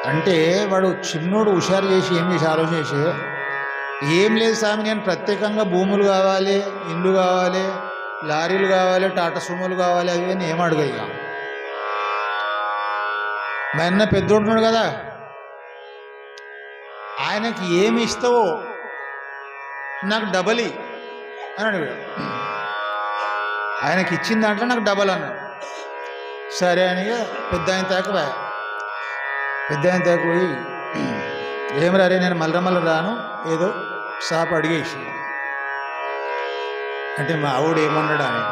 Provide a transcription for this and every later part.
అంటే వాడు చిన్నోడు హుషారు చేసి ఏం చేసి ఆలోచన చేసి ఏం లేదు స్వామి, నేను ప్రత్యేకంగా భూములు కావాలి, ఇల్లు కావాలి, లారీలు కావాలి, టాటా సుమోలు కావాలి, అవి అని ఏం అడగయ్యా. మా అన్న పెద్దోడున్నాడు కదా, ఆయనకి ఏమి ఇస్తావో నాకు డబల్ అని అడిగాడు. ఆయనకి ఇచ్చిన దాంట్లో నాకు డబల్ అన్నాడు. సరే అని పెద్ద ఆయన తాకపోయా. పెద్ద ఆయన తాకపోయి, ఏం రే, నేను మళ్ళీ రాను, ఏదో సాపు అడిగేసి అంటే మా ఆవిడ ఏమన్నాడు అని,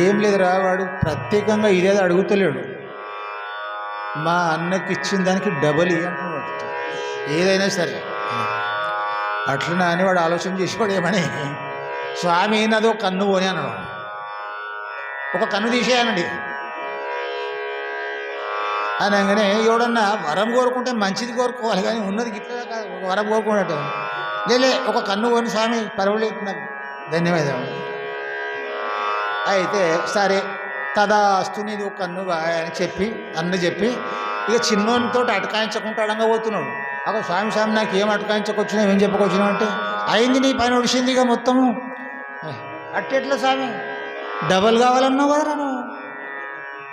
ఏం లేదురా, వాడు ప్రత్యేకంగా ఇదేదో అడుగుతలేడు, మా అన్నకి ఇచ్చిన దానికి డబల్ అంటున్నాడు, ఏదైనా సరే అట్లనే అని వాడు ఆలోచన చేసేవాడు. ఏమని, స్వామి నాదో కన్ను పోని అన్నాడు. ఒక కన్ను తీసేయనండి అనగానే, ఎవడన్నా వరం కోరుకుంటే మంచిది కోరుకోవాలి, కానీ ఉన్నది గిట్లా కాదు, ఒక వరం కోరుకున్నట్టు లేలే, ఒక కన్ను పోని స్వామి పర్వాలేదు, నాకు ధన్యవాదాలు. అయితే సరే తదాస్తు నీది ఒక కన్ను అని చెప్పి అన్న చెప్పి ఇక చిన్నోనితో అటకాయించకుండా అడంగా పోతున్నాడు. అక్కడ స్వామి స్వామి నాకు ఏం అటకాయించకొచ్చినా, ఏం చెప్పకొచ్చినా అంటే, అయింది నీ పైన ఒడిసింది ఇక మొత్తము. అట్టెట్లా స్వామి, డబల్ కావాలన్నావు కదా నువ్వు,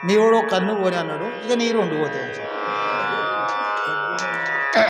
నీవుడు కన్ను పోని అన్నాడు, ఇక నీ రెండు పోతాయి.